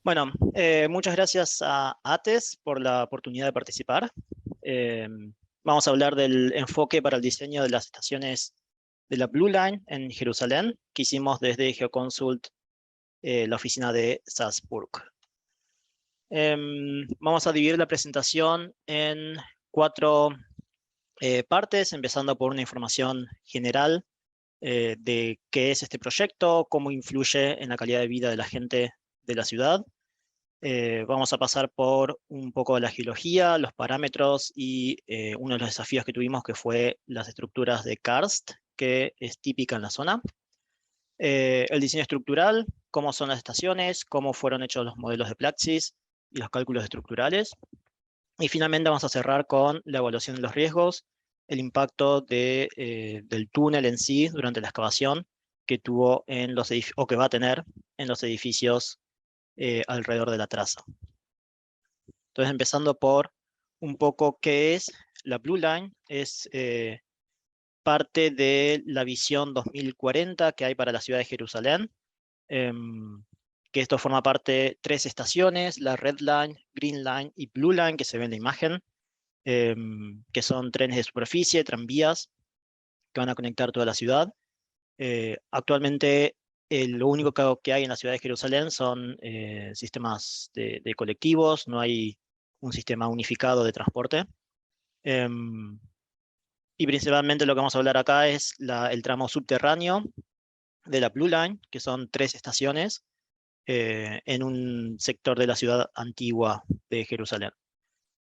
Bueno, muchas gracias a ATES por la oportunidad de participar. Eh, Vamos a hablar del enfoque para el diseño de las estaciones de la Blue Line en Jerusalén, que hicimos desde GeoConsult, la oficina de Salzburg. Vamos a dividir la presentación en cuatro partes, empezando por una información general de qué es este proyecto, cómo influye en la calidad de vida de la gente de la ciudad. Vamos a pasar por un poco de la geología, los parámetros y uno de los desafíos que tuvimos, que fue las estructuras de karst, que es típica en la zona. El diseño estructural, cómo son las estaciones, cómo fueron hechos los modelos de Plaxis y los cálculos estructurales. Y finalmente vamos a cerrar con la evaluación de los riesgos, el impacto del túnel en sí durante la excavación que tuvo en los o que va a tener en los edificios alrededor de la traza. Entonces, empezando por un poco qué es la Blue Line, es parte de la visión 2040 que hay para la ciudad de Jerusalén, que esto forma parte de tres estaciones, la Red Line, Green Line y Blue Line, que se ve en la imagen, que son trenes de superficie, tranvías, que van a conectar toda la ciudad. Actualmente, lo único que hay en la ciudad de Jerusalén son sistemas de colectivos, no hay un sistema unificado de transporte. Y principalmente lo que vamos a hablar acá es el tramo subterráneo de la Blue Line, que son tres estaciones en un sector de la ciudad antigua de Jerusalén.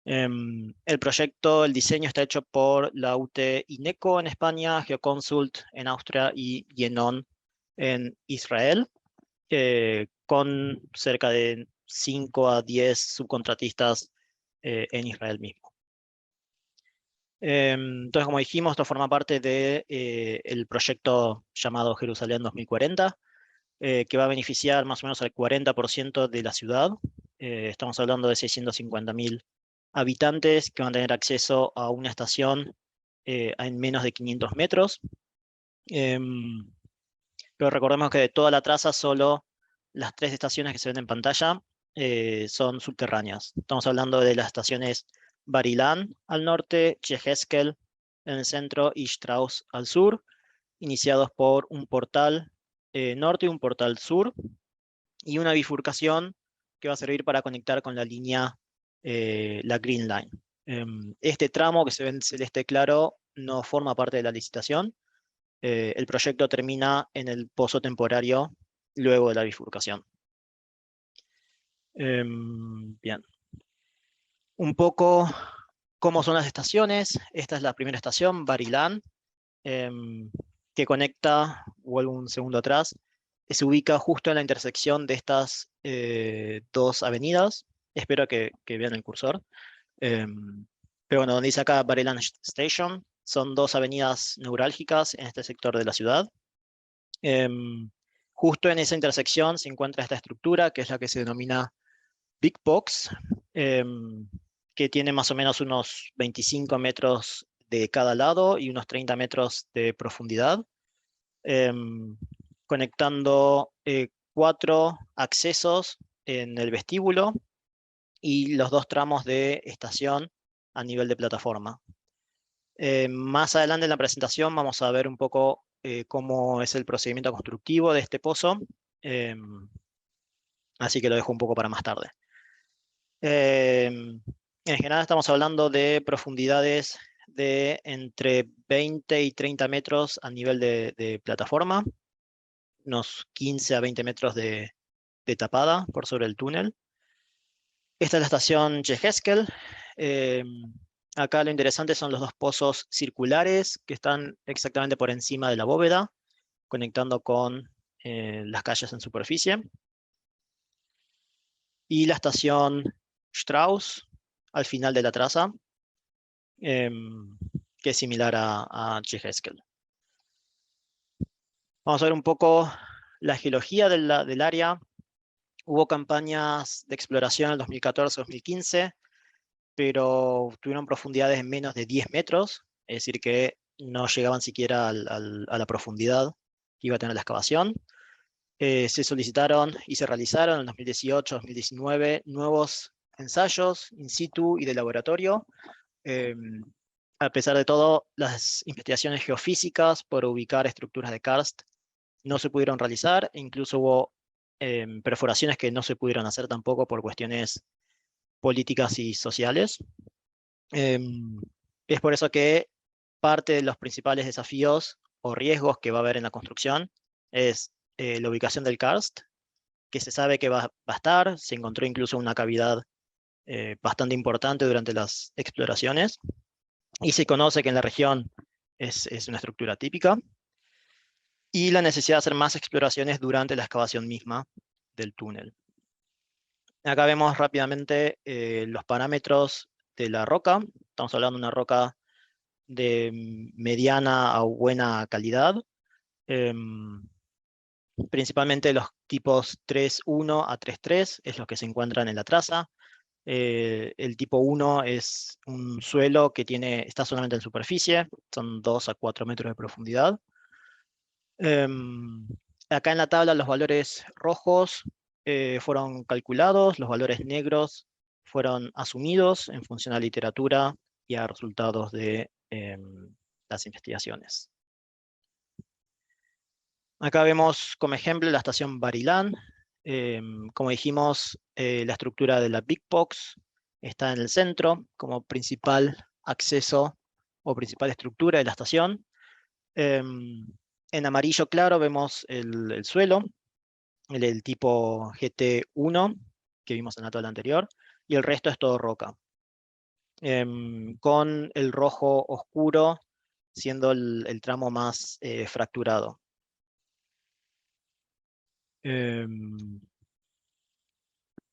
El proyecto, el diseño está hecho por la UT INECO en España, GeoConsult en Austria y Yenon en Israel, con cerca de 5 a 10 subcontratistas en Israel mismo. Entonces, como dijimos, esto forma parte del proyecto llamado Jerusalén 2040, que va a beneficiar más o menos al 40% de la ciudad. Estamos hablando de 650.000 habitantes que van a tener acceso a una estación en menos de 500 metros. Pero recordemos que de toda la traza, solo las tres estaciones que se ven en pantalla son subterráneas. Estamos hablando de las estaciones Bar-Ilan al norte, Yehezkel en el centro y Strauss al sur, iniciados por un portal norte y un portal sur, y una bifurcación que va a servir para conectar con la línea, la Green Line. Este tramo que se ve en celeste claro no forma parte de la licitación. El proyecto termina en el pozo temporario luego de la bifurcación. Bien. Un poco cómo son las estaciones. Esta es la primera estación, Bar-Ilan, que conecta, vuelvo un segundo atrás, se ubica justo en la intersección de estas dos avenidas. Espero que vean el cursor. Pero bueno, donde dice acá Bar-Ilan Station, son dos avenidas neurálgicas en este sector de la ciudad. Justo en esa intersección se encuentra esta estructura, que es la que se denomina Big Box, que tiene más o menos unos 25 metros de cada lado y unos 30 metros de profundidad, conectando 4 accesos en el vestíbulo y los 2 tramos de estación a nivel de plataforma. Más adelante en la presentación vamos a ver un poco cómo es el procedimiento constructivo de este pozo, así que lo dejo un poco para más tarde. En general estamos hablando de profundidades de entre 20 y 30 metros a nivel de plataforma, unos 15 a 20 metros de tapada por sobre el túnel. Esta es la estación Yehezkel. Acá lo interesante son los 2 pozos circulares que están exactamente por encima de la bóveda, conectando con las calles en superficie. Y la estación Strauss, al final de la traza, que es similar a Yehezkel. Vamos a ver un poco la geología del área. Hubo campañas de exploración en el 2014-2015, pero tuvieron profundidades de menos de 10 metros, es decir, que no llegaban siquiera a la profundidad que iba a tener la excavación. Se solicitaron y se realizaron en 2018-2019 nuevos ensayos in situ y de laboratorio. A pesar de todo, las investigaciones geofísicas por ubicar estructuras de karst no se pudieron realizar, e incluso hubo perforaciones que no se pudieron hacer tampoco por cuestiones políticas y sociales. Es por eso que parte de los principales desafíos o riesgos que va a haber en la construcción es la ubicación del karst, que se sabe que va a estar, se encontró incluso una cavidad bastante importante durante las exploraciones, y se conoce que en la región es una estructura típica, y la necesidad de hacer más exploraciones durante la excavación misma del túnel. Acá vemos rápidamente los parámetros de la roca. Estamos hablando de una roca de mediana a buena calidad. Principalmente los tipos 3.1 a 3.3 es los que se encuentran en la traza. El tipo 1 es un suelo que está solamente en superficie, son 2 a 4 metros de profundidad. Acá en la tabla los valores rojos fueron calculados, los valores negros fueron asumidos en función a la literatura y a resultados de las investigaciones. Acá vemos como ejemplo la estación Barilán. Como dijimos, la estructura de la Big Box está en el centro como principal acceso o principal estructura de la estación. En amarillo claro vemos el suelo, el tipo GT1 que vimos en la tabla anterior, y el resto es todo roca. Con el rojo oscuro siendo el tramo más fracturado.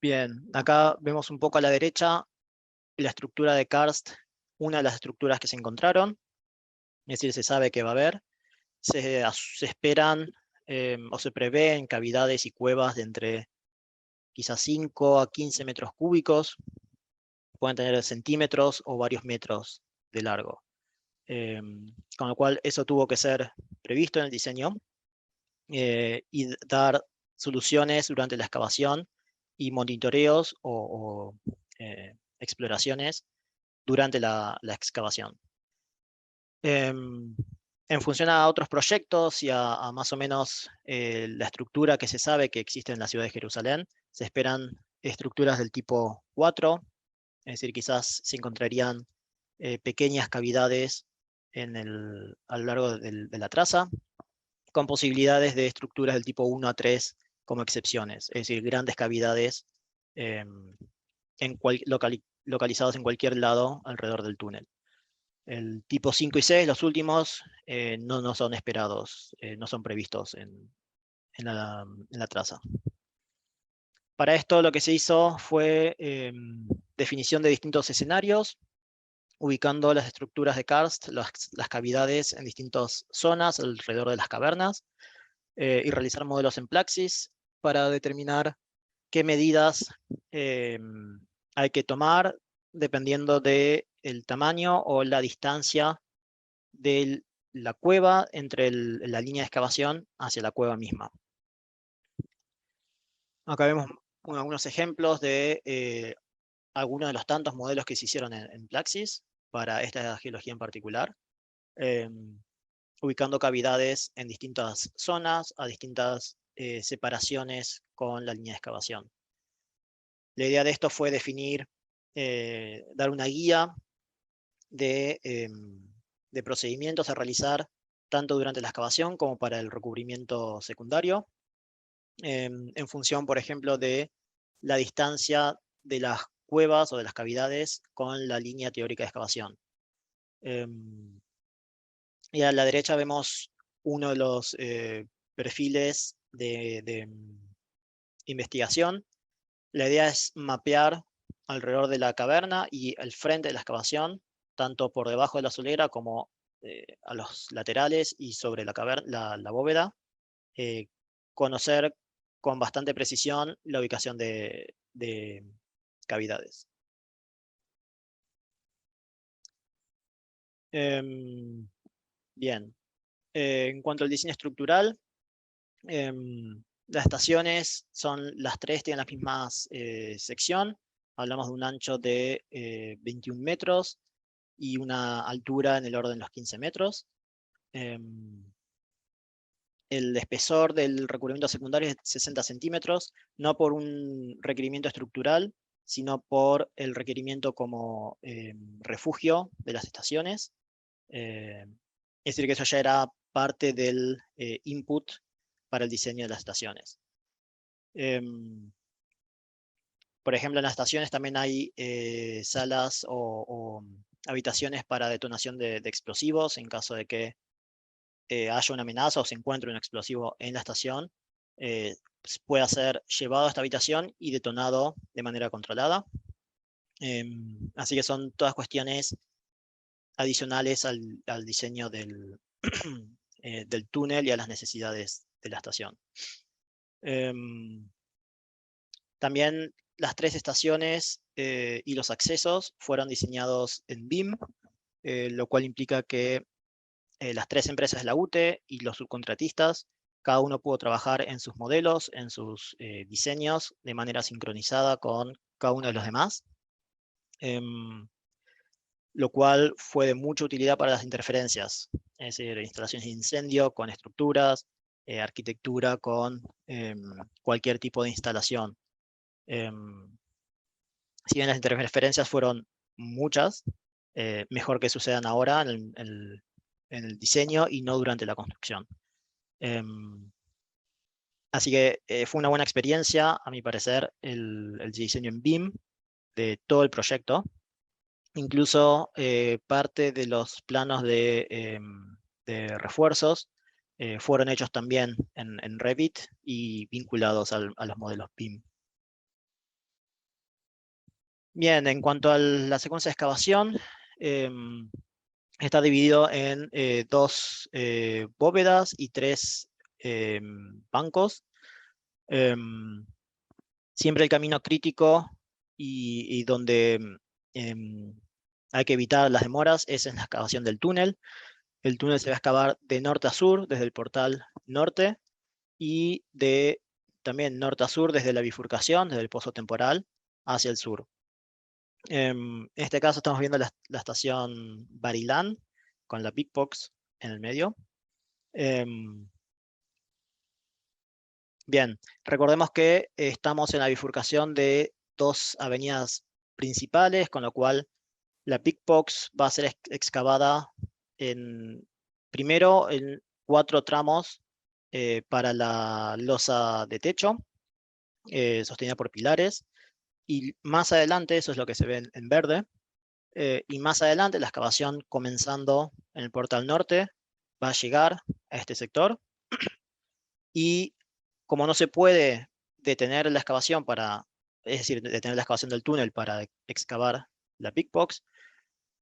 Bien, acá vemos un poco a la derecha la estructura de karst, una de las estructuras que se encontraron, es decir, se sabe que va a haber. Se esperan o se prevén cavidades y cuevas de entre quizás 5 a 15 metros cúbicos, pueden tener centímetros o varios metros de largo. Con lo cual eso tuvo que ser previsto en el diseño y dar soluciones durante la excavación y monitoreos o exploraciones durante la excavación. En función a otros proyectos y a más o menos la estructura que se sabe que existe en la ciudad de Jerusalén, se esperan estructuras del tipo 4, es decir, quizás se encontrarían pequeñas cavidades a lo largo de la traza, con posibilidades de estructuras del tipo 1 a 3 como excepciones, es decir, grandes cavidades localizadas en cualquier lado alrededor del túnel. El tipo 5 y 6, los últimos, no son esperados, no son previstos en la traza. Para esto lo que se hizo fue definición de distintos escenarios, ubicando las estructuras de karst, las cavidades en distintas zonas alrededor de las cavernas, y realizar modelos en Plaxis para determinar qué medidas hay que tomar dependiendo del tamaño o la distancia de la cueva entre la línea de excavación hacia la cueva misma. Acá vemos algunos ejemplos de algunos de los tantos modelos que se hicieron en Plaxis para esta geología en particular, ubicando cavidades en distintas zonas, a distintas separaciones con la línea de excavación. La idea de esto fue definir, dar una guía de procedimientos a realizar tanto durante la excavación como para el recubrimiento secundario, en función, por ejemplo, de la distancia de las cuevas o de las cavidades con la línea teórica de excavación. Y a la derecha vemos uno de los perfiles de investigación. La idea es mapear alrededor de la caverna y el frente de la excavación, tanto por debajo de la solera como a los laterales y sobre la bóveda, conocer con bastante precisión la ubicación de cavidades. Bien, en cuanto al diseño estructural, Las estaciones son las tres, tienen la misma sección. Hablamos de un ancho de 21 metros y una altura en el orden de los 15 metros. El espesor del recubrimiento secundario es 60 centímetros, no por un requerimiento estructural, sino por el requerimiento como refugio de las estaciones. Es decir, que eso ya era parte del input para el diseño de las estaciones. Por ejemplo, en las estaciones también hay salas o habitaciones para detonación de explosivos en caso de que haya una amenaza o se encuentre un explosivo en la estación, pueda ser llevado a esta habitación y detonado de manera controlada. Así que son todas cuestiones adicionales al diseño del, del túnel y a las necesidades de la estación. También las tres estaciones y los accesos fueron diseñados en BIM, lo cual implica que las tres empresas de la UTE y los subcontratistas, cada uno pudo trabajar en sus modelos, en sus diseños, de manera sincronizada con cada uno de los demás, lo cual fue de mucha utilidad para las interferencias, es decir, instalaciones de incendio con estructuras, arquitectura con cualquier tipo de instalación. Si bien las interferencias fueron muchas, mejor que sucedan ahora en el diseño y no durante la construcción. Así que fue una buena experiencia, a mi parecer, el diseño en BIM de todo el proyecto. Incluso parte de los planos de refuerzos fueron hechos también en Revit y vinculados a los modelos BIM. Bien, en cuanto a la secuencia de excavación, está dividido en dos bóvedas y tres bancos. Siempre el camino crítico y donde hay que evitar las demoras es en la excavación del túnel. El túnel se va a excavar de norte a sur desde el portal norte y de también norte a sur desde la bifurcación, desde el pozo temporal hacia el sur. En este caso estamos viendo la estación Barilán con la Big Box en el medio. Bien, recordemos que estamos en la bifurcación de dos avenidas principales, con lo cual la Big Box va a ser excavada primero en 4 tramos para la losa de techo, sostenida por pilares, y más adelante, eso es lo que se ve en verde, y más adelante la excavación comenzando en el portal norte va a llegar a este sector, y como no se puede detener la excavación es decir, detener la excavación del túnel para excavar la Big Box,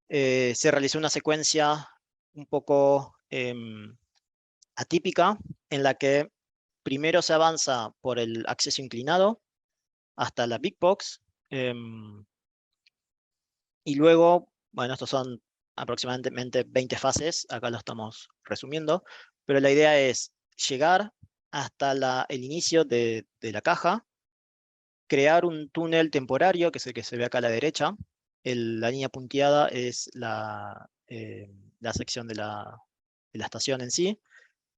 se realizó una secuencia un poco atípica en la que primero se avanza por el acceso inclinado hasta la Big Box y luego, bueno, estos son aproximadamente 20 fases, acá lo estamos resumiendo, pero la idea es llegar hasta el inicio de la caja, crear un túnel temporario, que es el que se ve acá a la derecha. La línea punteada es la sección de la estación en sí.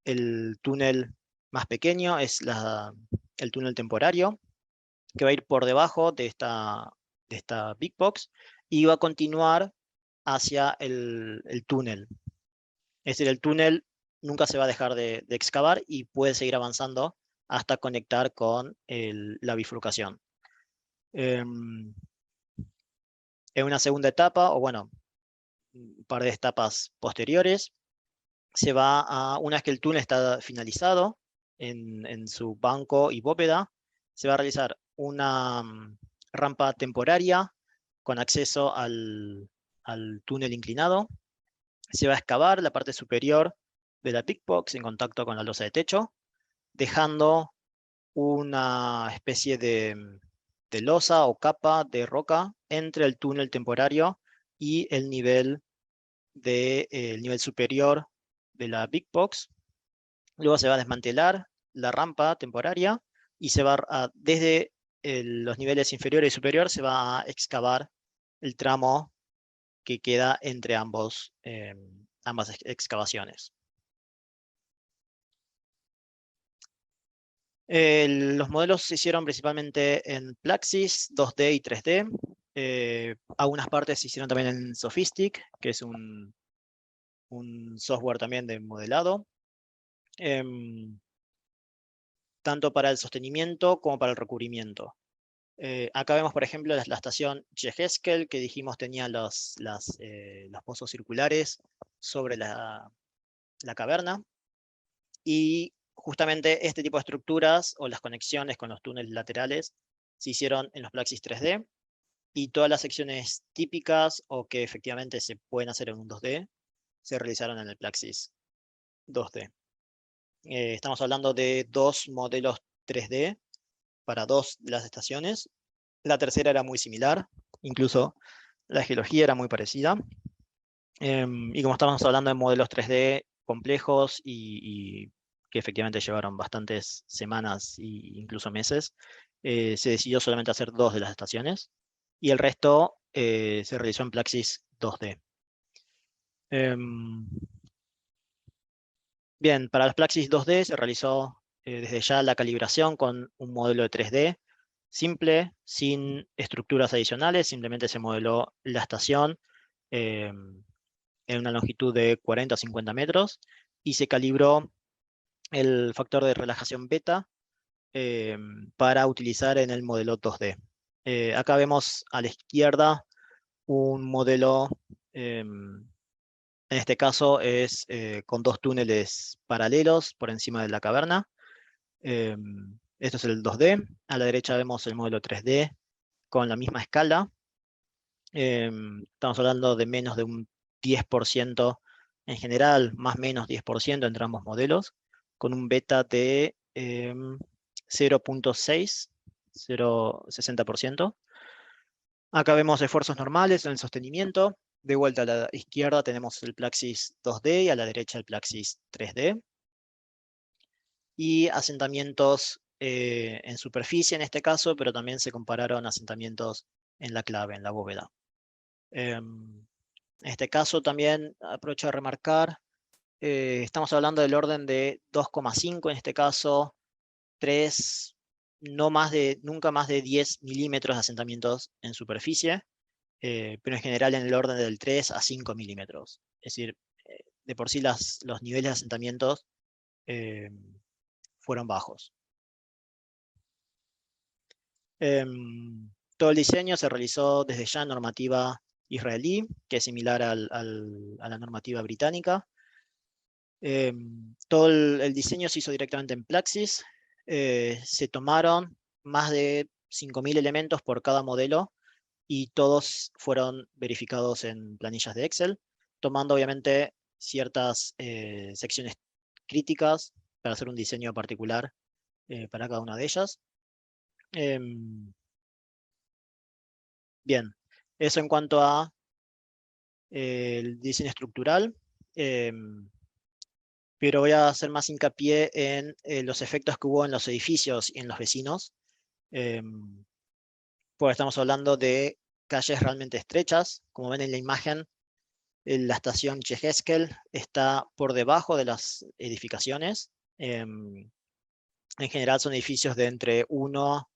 El túnel más pequeño es el túnel temporario, que va a ir por debajo de esta Big Box y va a continuar hacia el túnel. Es decir, el túnel nunca se va a dejar de excavar y puede seguir avanzando hasta conectar con la bifurcación. En una segunda etapa, o bueno, un par de etapas posteriores, una vez que el túnel está finalizado en su banco y bóveda, se va a realizar una rampa temporaria con acceso al túnel inclinado. Se va a excavar la parte superior de la Big Box en contacto con la losa de techo, dejando una especie de losa o capa de roca entre el túnel temporario y el nivel superior de la Big Box. Luego se va a desmantelar la rampa temporaria y se va desde los niveles inferior y superior se va a excavar el tramo que queda entre ambas excavaciones. Los modelos se hicieron principalmente en Plaxis, 2D y 3D. Algunas partes se hicieron también en Sophistic, que es un software también de modelado. Tanto para el sostenimiento como para el recubrimiento. Acá vemos, por ejemplo, la estación Yehezkel, que dijimos tenía los pozos circulares sobre la caverna. Y justamente este tipo de estructuras o las conexiones con los túneles laterales se hicieron en los Plaxis 3D. Y todas las secciones típicas o que efectivamente se pueden hacer en un 2D se realizaron en el Plaxis 2D. Estamos hablando de 2 modelos 3D para 2 de las estaciones. La tercera era muy similar, incluso la geología era muy parecida. Y como estamos hablando de modelos 3D complejos y que efectivamente llevaron bastantes semanas e incluso meses, se decidió solamente hacer 2 de las estaciones y el resto se realizó en Plaxis 2D. Bien, para las Plaxis 2D se realizó desde ya la calibración con un modelo de 3D simple, sin estructuras adicionales, simplemente se modeló la estación en una longitud de 40 a 50 metros y se calibró el factor de relajación beta para utilizar en el modelo 2D. Acá vemos a la izquierda un modelo, en este caso es con 2 túneles paralelos por encima de la caverna. Esto es el 2D. A la derecha vemos el modelo 3D con la misma escala. Estamos hablando de menos de un 10% en general, más o menos 10% entre ambos modelos, con un beta de 0.6, 0,60%. Acá vemos esfuerzos normales en el sostenimiento. De vuelta a la izquierda tenemos el Plaxis 2D y a la derecha el Plaxis 3D. Y asentamientos en superficie en este caso, pero también se compararon asentamientos en la clave, en la bóveda. En este caso también aprovecho a remarcar, estamos hablando del orden de 2,5 en este caso, 3, nunca más de 10 milímetros de asentamientos en superficie, pero en general en el orden del 3 a 5 milímetros. Es decir, de por sí los niveles de asentamientos fueron bajos. Todo el diseño se realizó desde ya en normativa israelí, que es similar a la normativa británica. Todo el diseño se hizo directamente en Plaxis. Se tomaron más de 5.000 elementos por cada modelo y todos fueron verificados en planillas de Excel, tomando obviamente ciertas secciones críticas para hacer un diseño particular para cada una de ellas. Bien, eso en cuanto a el diseño estructural, pero voy a hacer más hincapié en los efectos que hubo en los edificios y en los vecinos, porque estamos hablando de calles realmente estrechas. Como ven en la imagen, la estación Yehezkel está por debajo de las edificaciones. En general son edificios de entre 1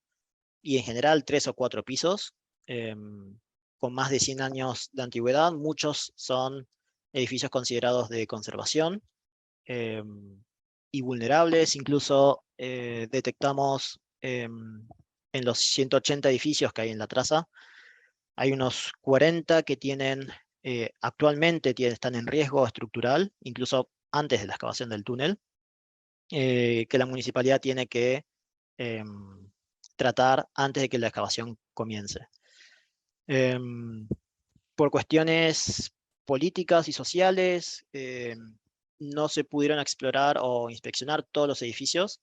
y en general 3 o 4 pisos, con más de 100 años de antigüedad. Muchos son edificios considerados de conservación y vulnerables. Incluso detectamos en los 180 edificios que hay en la traza, hay unos 40 que tienen, actualmente están en riesgo estructural, incluso antes de la excavación del túnel, que la municipalidad tiene que tratar antes de que la excavación comience. Por cuestiones políticas y sociales, no se pudieron explorar o inspeccionar todos los edificios.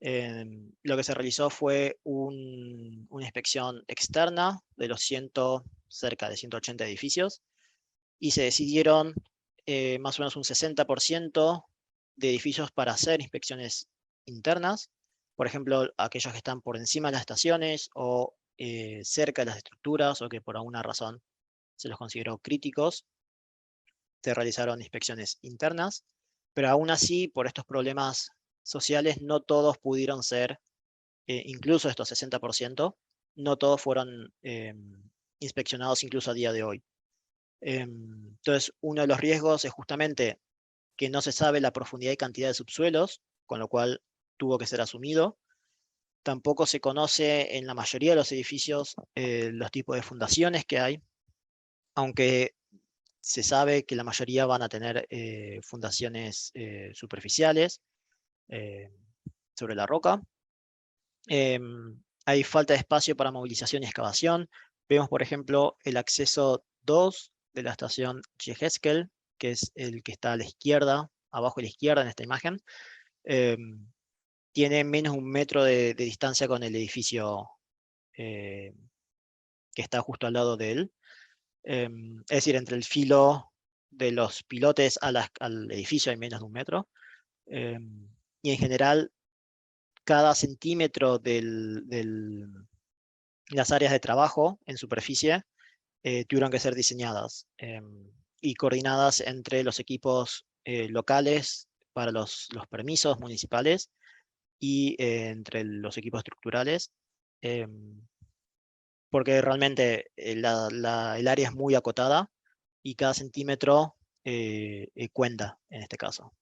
Lo que se realizó fue una inspección externa de los cerca de 180 edificios y se decidieron más o menos un 60% de edificios para hacer inspecciones internas. Por ejemplo, aquellos que están por encima de las estaciones o cerca de las estructuras o que por alguna razón se los consideró críticos, se realizaron inspecciones internas, pero aún así, por estos problemas sociales, no todos pudieron ser, incluso estos 60%, no todos fueron inspeccionados incluso a día de hoy. Entonces, uno de los riesgos es justamente que no se sabe la profundidad y cantidad de subsuelos, con lo cual tuvo que ser asumido. Tampoco se conoce en la mayoría de los edificios los tipos de fundaciones que hay, aunque se sabe que la mayoría van a tener fundaciones superficiales sobre la roca. Hay falta de espacio para movilización y excavación. Vemos, por ejemplo, el acceso 2 de la estación Yehezkel, que es el que está a la izquierda, abajo a la izquierda en esta imagen. Tiene menos de 1 metro de distancia con el edificio que está justo al lado de él. Es decir, entre el filo de los pilotes al edificio hay menos de 1 metro. Y en general, cada centímetro de las áreas de trabajo en superficie tuvieron que ser diseñadas y coordinadas entre los equipos locales para los permisos municipales y entre los equipos estructurales, porque realmente el área es muy acotada y cada centímetro cuenta en este caso.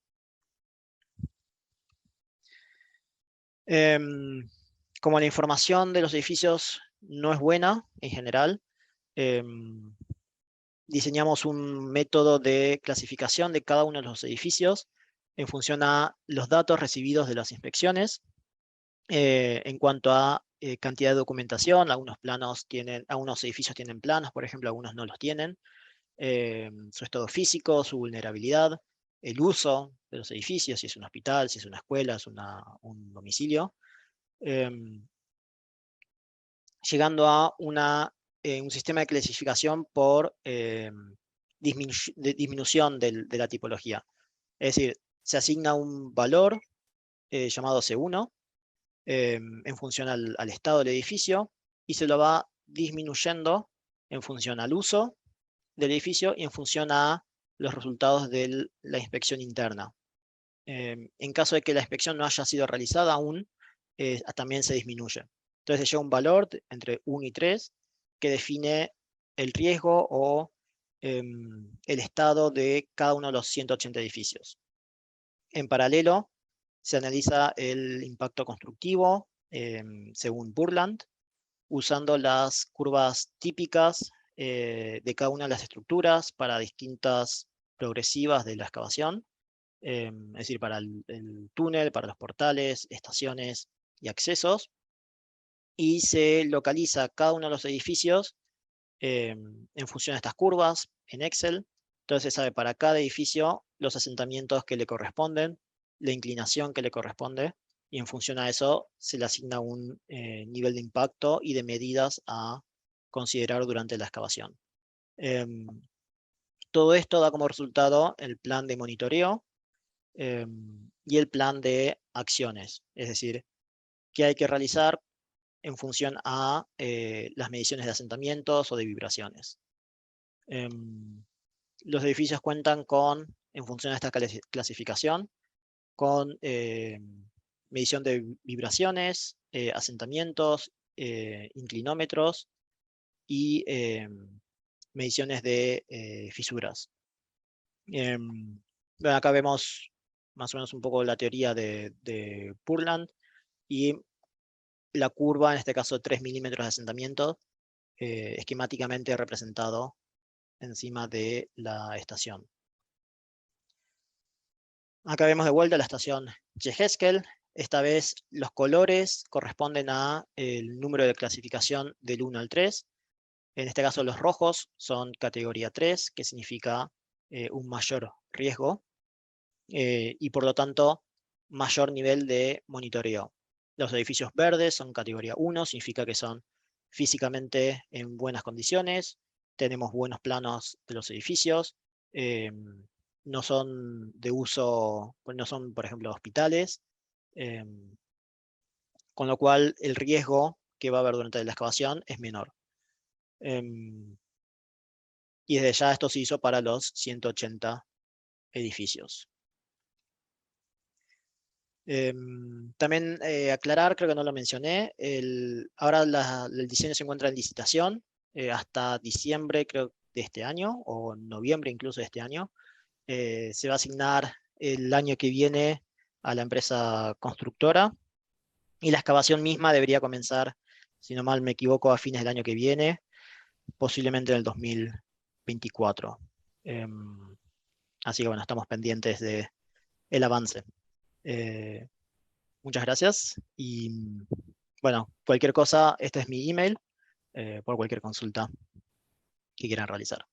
Como la información de los edificios no es buena en general, diseñamos un método de clasificación de cada uno de los edificios en función a los datos recibidos de las inspecciones. En cuanto a cantidad de documentación, algunos edificios tienen planos, por ejemplo, algunos no los tienen. Su estado físico, su vulnerabilidad, el uso de los edificios, si es un hospital, si es una escuela, es un domicilio. Llegando a un sistema de clasificación por disminución de la tipología. Es decir, se asigna un valor llamado C1 en función al estado del edificio y se lo va disminuyendo en función al uso del edificio y en función a los resultados de la inspección interna. En caso de que la inspección no haya sido realizada aún, también se disminuye. Entonces se llega a un valor entre 1 y 3 que define el riesgo o el estado de cada uno de los 180 edificios. En paralelo, se analiza el impacto constructivo según Burland, usando las curvas típicas de cada una de las estructuras para distintas progresivas de la excavación, es decir, para el túnel, para los portales, estaciones y accesos, y se localiza cada uno de los edificios en función de estas curvas en Excel. Entonces se sabe para cada edificio los asentamientos que le corresponden, la inclinación que le corresponde, y en función a eso se le asigna un nivel de impacto y de medidas a considerar durante la excavación. Todo esto da como resultado el plan de monitoreo y el plan de acciones, es decir, qué hay que realizar en función a las mediciones de asentamientos o de vibraciones. Los edificios cuentan con, en función a esta clasificación, con medición de vibraciones, asentamientos, inclinómetros y mediciones de fisuras. Bueno, acá vemos más o menos un poco la teoría de Burland y la curva, en este caso 3 milímetros de asentamiento, esquemáticamente representado encima de la estación. Acá vemos de vuelta la estación Yehezkel. Esta vez los colores corresponden a el número de clasificación del 1 al 3. En este caso los rojos son categoría 3, que significa un mayor riesgo y por lo tanto mayor nivel de monitoreo. Los edificios verdes son categoría 1, significa que son físicamente en buenas condiciones, tenemos buenos planos de los edificios, no son de uso, no son por ejemplo hospitales, Con lo cual el riesgo que va a haber durante la excavación es menor. Y desde ya esto se hizo para los 180 edificios. También aclarar, creo que no lo mencioné, ahora el diseño se encuentra en licitación hasta diciembre, creo, de este año, o noviembre incluso de este año. Se va a asignar el año que viene a la empresa constructora, y la excavación misma debería comenzar, si no mal me equivoco, a fines del año que viene, posiblemente en el 2024. Así que bueno, estamos pendientes del avance. Muchas gracias y bueno, cualquier cosa, este es mi email por cualquier consulta que quieran realizar.